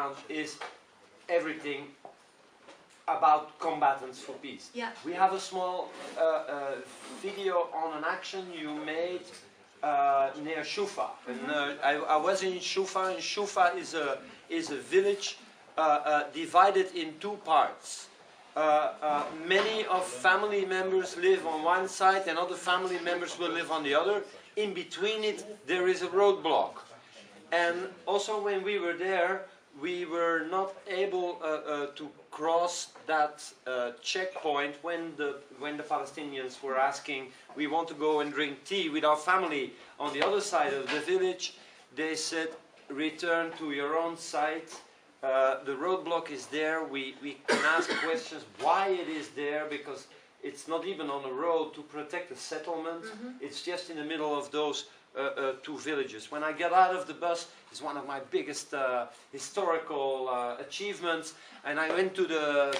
background is everything about combatants for peace. Yeah. We have a small video on an action you made near Shufa. And I was in Shufa, and Shufa is a village divided in two parts. Many of family members live on one side and other family members will live on the other. In between it there is a roadblock. And also when we were there, we were not able to cross that checkpoint when the Palestinians were asking, we want to go and drink tea with our family on the other side of the village. They said, return to your own site. The roadblock is there. We can ask questions why it is there, because it's not even on a road to protect the settlement. It's just in the middle of those two villages. When I get out of the bus, it's one of my biggest historical achievements. And I went to the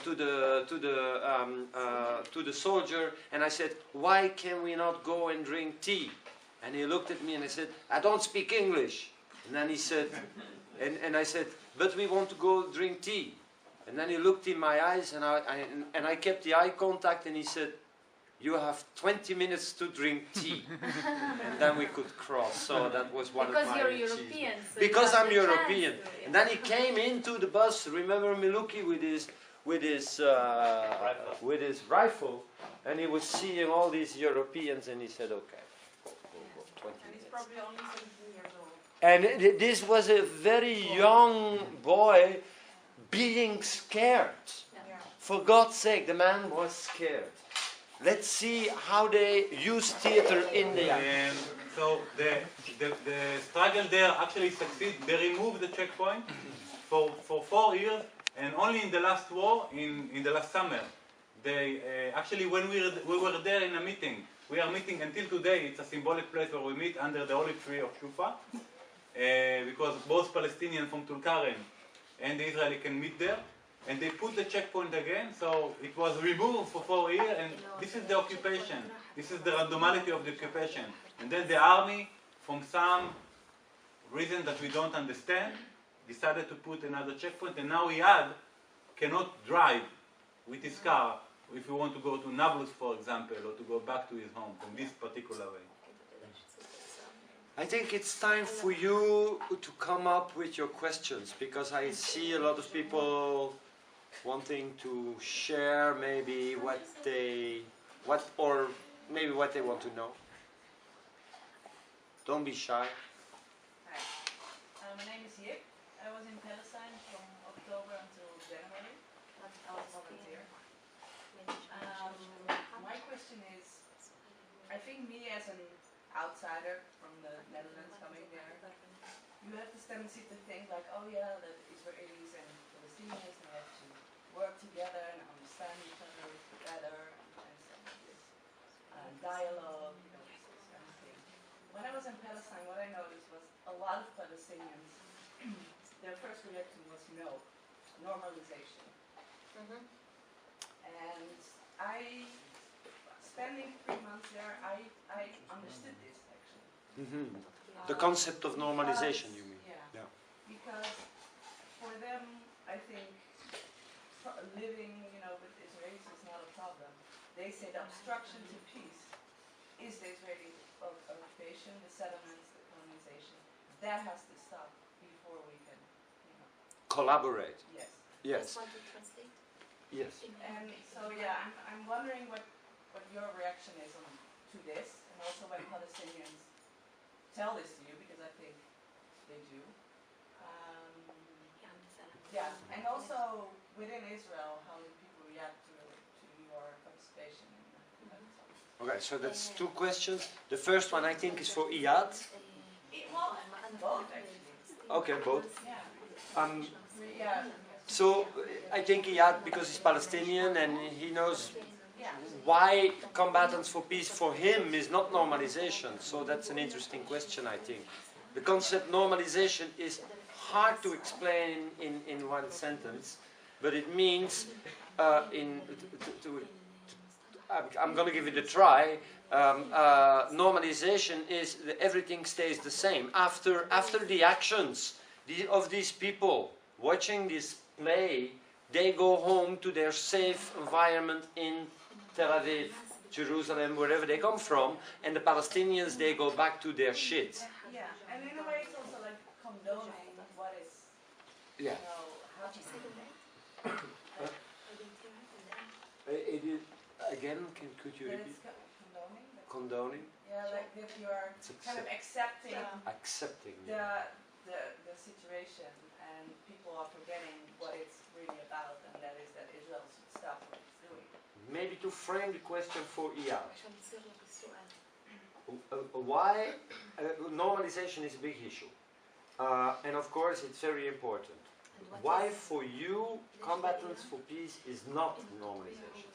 soldier and I said, "Why can we not go and drink tea?" And he looked at me and I said, "I don't speak English." And then he said, and I said, "But we want to go drink tea." And then he looked in my eyes and I kept the eye contact, and he said, "You have 20 minutes to drink tea." And then we could cross. So that was one of my Because you're achievements. European. So because you I'm have the European. chance to, And then he came into the bus, remember Miluki with his rifle, and he was seeing all these Europeans, and he said, "Okay, go 20 And he's minutes." probably only 17 years old. And this was a very young boy being scared. Yeah. For God's sake, the man was scared. Let's see how they use theater in the act. So the struggle there actually succeeded. They removed the checkpoint for 4 years, and only in the last war, in the last summer, they actually, when we were there in a meeting, we are meeting until today. It's a symbolic place where we meet under the olive tree of Shufa, because both Palestinians from Tulkarem and the Israeli can meet there. And they put the checkpoint again, so it was removed for 4 years, and this is the occupation. This is the randomity of the occupation. And then the army, from some reason that we don't understand, decided to put another checkpoint, and now Iyad cannot drive with his car if we want to go to Nablus, for example, or to go back to his home from this particular way. I think it's time for you to come up with your questions, because I see a lot of people wanting to share maybe what they want to know. Don't be shy. Hi. My name is Yip. I was in Palestine from October until January. I was a volunteer. My question is, I think me as an outsider from the Netherlands coming there, you have this tendency to think like, oh yeah, the Israelis and Palestinians, they have to work together and understand each other better and some of this dialogue, this kind of thing. When I was in Palestine, what I noticed was a lot of Palestinians, their first reaction was no, normalization. And spending 3 months there, I understood this actually. The concept of normalization, you mean? Yeah. Because for them, I think living, with Israelis is not a problem. They say the obstruction to peace is the Israeli occupation, the settlements, the colonization. That has to stop before we can, Collaborate. Yes. Yes. Want to translate? Yes. And so yeah, I'm wondering what your reaction is to this, and also when Palestinians tell this to you, because I think they do. Yeah, and also within Israel, how do people react to your participation in that? Okay, so that's two questions. The first one I think is for Iyad. Well, both actually. Okay, both. Yeah. Yeah. So I think Iyad, because he's Palestinian and he knows why combatants for peace for him is not normalization. So that's an interesting question, I think. The concept normalization is hard to explain in one sentence, but it means I'm going to give it a try. Normalization is that everything stays the same after the actions of these people watching this play, they go home to their safe environment in Tel Aviv, Jerusalem, wherever they come from, and the Palestinians, they go back to their shit. Yeah, and in a way it's also like condoning what is, Yeah. you know, happening. It is, again, could you That repeat? it's condoning? Condoning? Yeah, like if you are It's kind of accepting accepting. the situation, and people are forgetting what it's really about, and that is that Israel should stop what it's doing. Maybe to frame the question for Iyad. Why normalization is a big issue, and of course it's very important. Why for you combatants for peace is not normalization?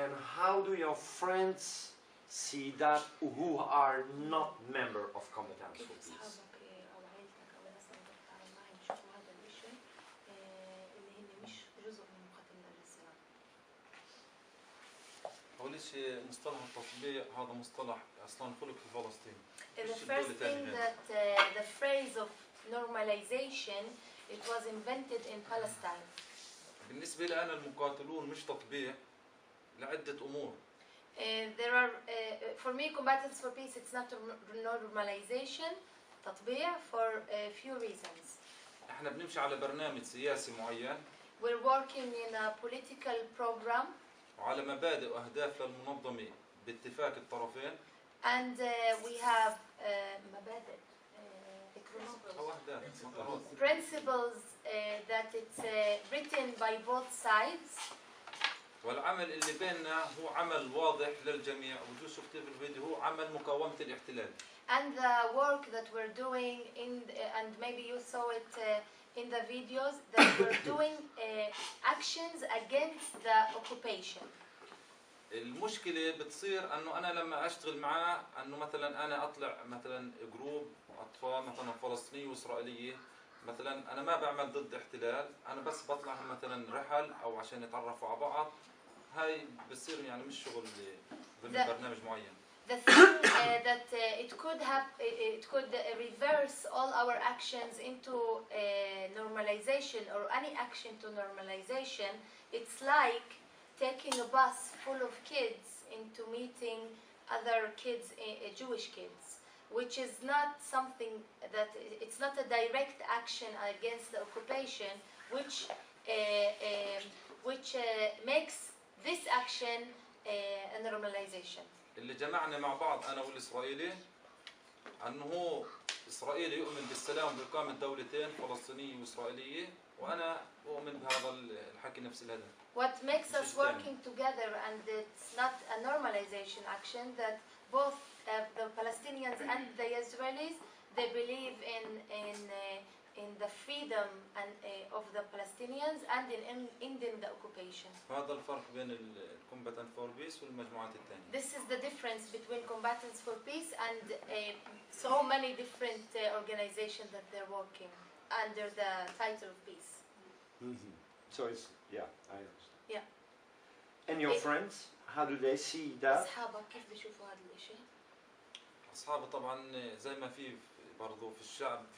And how do your friends see that who are not member of combatants for peace? أول شيء مصطلح التطبيع هذا مصطلح أصلاً خلق في فلسطين. The first thing that the phrase of normalization, it was invented in Palestine. بالنسبة لي أنا المقاتلون مش تطبيع لعدة أمور. There are, for me, combatants for peace, it's not normalization, تطبيع, for a few reasons. إحنا بنمشي على برنامج سياسي معين. We're working in a political program. وعلى مبادئ وأهداف للمنظمة باتفاق الطرفين. And we have مبادئ, principles that it's written by both sides. والعمل اللي بيننا هو عمل واضح للجميع وجو شفتيه في الفيديو هو عمل مقاومة الاحتلال. And the work that we're doing and maybe you saw it in the videos, that we're doing actions against the occupation. المشكلة بتصير انه انا لما اشتغل معاه انه مثلا انا اطلع مثلا جروب اطفال مثلا فلسطينية واسرائيلية مثلا انا ما بعمل ضد احتلال انا بس بطلع مثلا رحل او عشان يتعرفوا على بعض هاي بتصير يعني مش شغل ضمن برنامج معين. The thing that it could reverse all our actions into normalization or any action to normalization. It's like taking a bus full of kids into meeting other kids, Jewish kids, which is not something that it's not a direct action against the occupation, which makes this action a normalization. اللي جمعنا مع بعض انا والاسرائيلي انه هو اسرائيلي يؤمن بالسلام وإقامة دولتين فلسطينية واسرائيلية وانا اؤمن بهذا الحكي نفس الهدف. What makes us working together, and it's not a normalization action, that both the Palestinians and the Israelis, they believe in the freedom and of the Palestinians and in ending the occupation. هذا الفرق بين الكومباتنت فور بيس والمجموعات الثانية. This is the difference between Combatants for Peace and so many different organizations that they're working under the title of peace. Mm-hmm. So it's, yeah, I understand. Yeah. And your friends, how do they see that? أصحابك كيف بيشوفوا هذا الشيء؟ أصحابي طبعا زي ما في برضو في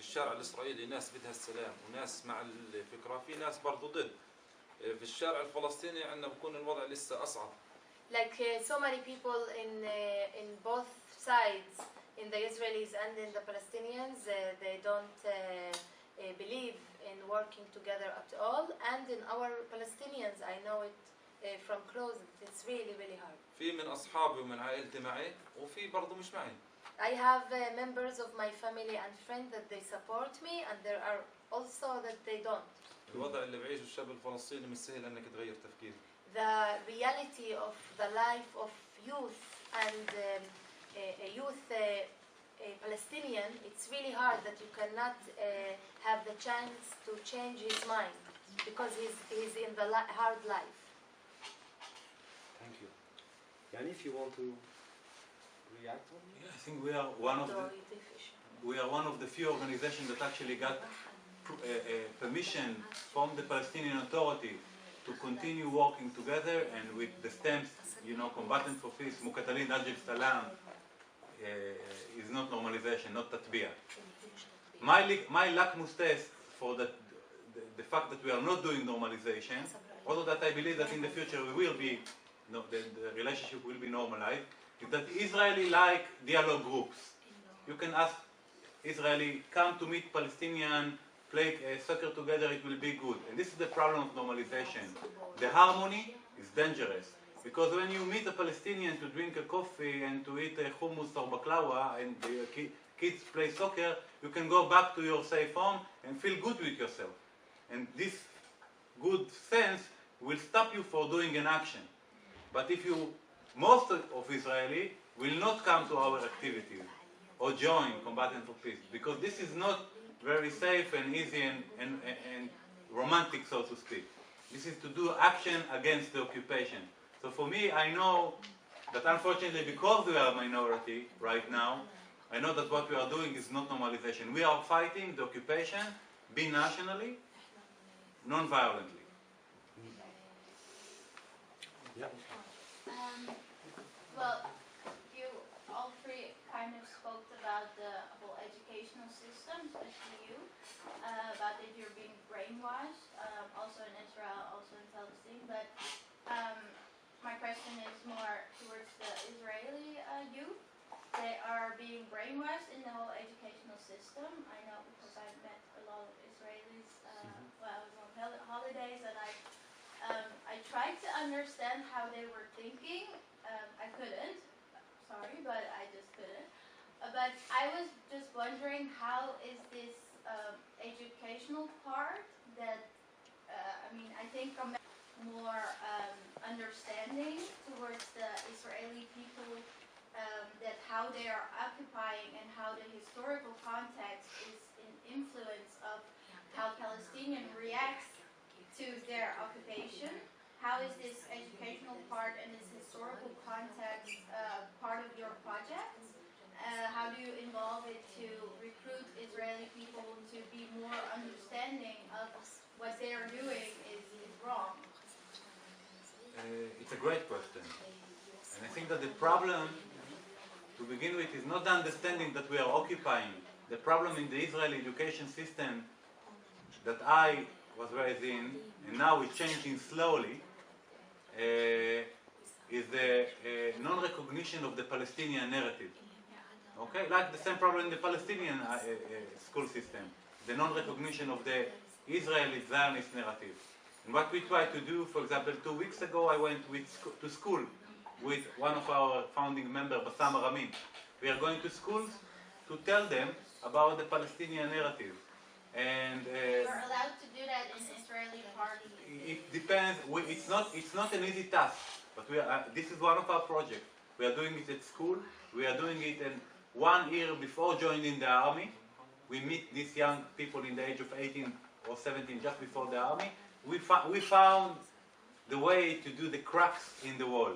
الشارع الإسرائيلي ناس بدها السلام وناس مع الفكرة في ناس برضو ضد. في الشارع الفلسطيني عندنا بكون الوضع لسه أصعب. Like so many people in both sides, in the Israelis and in the Palestinians, they don't believe in working together at all. And in our Palestinians, I know it from close. It's really, really hard. في من أصحابي ومن عائلتي معي وفي برضو مش معي. I have members of my family and friends that they support me, and there are also that they don't. الوضع اللي بعيشه الشاب الفلسطيني مش سهل انك تغير تفكيره. The reality of the life of youth and Palestinian, it's really hard that you cannot have the chance to change his mind because he's in the hard life. Thank you. And if you want to react on it? Yeah, I think we are one of the few organizations that actually got permission from the Palestinian Authority to continue working together, and with the stamps, you know, Combatant for Peace, Muqatalin Ajil Salam, is not normalization. normalization, not tatbiya. My lakmus test for the fact that we are not doing normalization, although that I believe that in the future we will be, the relationship will be normalized, is that Israeli like dialogue groups. You can ask Israeli, come to meet Palestinian, play soccer together, it will be good. And this is the problem of normalization. The harmony is dangerous. Because when you meet a Palestinian to drink a coffee and to eat a hummus or baklava and the kids play soccer, you can go back to your safe home and feel good with yourself. And this good sense will stop you for doing an action. But if you, most of Israeli will not come to our activities or join Combatants for Peace, because this is not very safe and easy and romantic, so to speak. This is to do action against the occupation. So for me, I know that unfortunately, because we are a minority right now, I know that what we are doing is not normalization. We are fighting the occupation, binationally, non-violently. Yeah. Well, you all three kind of spoke about the whole educational system, especially you, about that you're being brainwashed, also in Israel, also in Palestine. But my question is more towards the Israeli youth. They are being brainwashed in the whole educational system. I know because I've met a lot of Israelis while I was on holidays, and I tried to understand how they were thinking. I couldn't, sorry, but I just couldn't. But I was just wondering, how is this educational part that, I mean, I think I'm more understanding towards the Israeli people, that how they are occupying and how the historical context is an influence of how Palestinian reacts to their occupation. How is this educational part and this historical context part of your project? How do you involve it to recruit Israeli people to be more understanding of what they are doing is wrong? It's a great question. And I think that the problem, to begin with, is not the understanding that we are occupying. The problem in the Israeli education system that I was raised in, and now it's changing slowly, is the non-recognition of the Palestinian narrative. Okay, like the same problem in the Palestinian school system, the non-recognition of the Israeli Zionist narrative. And what we try to do, for example, 2 weeks ago, I went to school with one of our founding members, Bassam Aramin. We are going to schools to tell them about the Palestinian narrative. And you're allowed to do that in Israeli parties. It depends. It's not an easy task, but this is one of our projects. We are doing it at school. We are doing it in 1 year before joining the army. We meet these young people in the age of 18 or 17, just before the army. We found the way to do the cracks in the wall.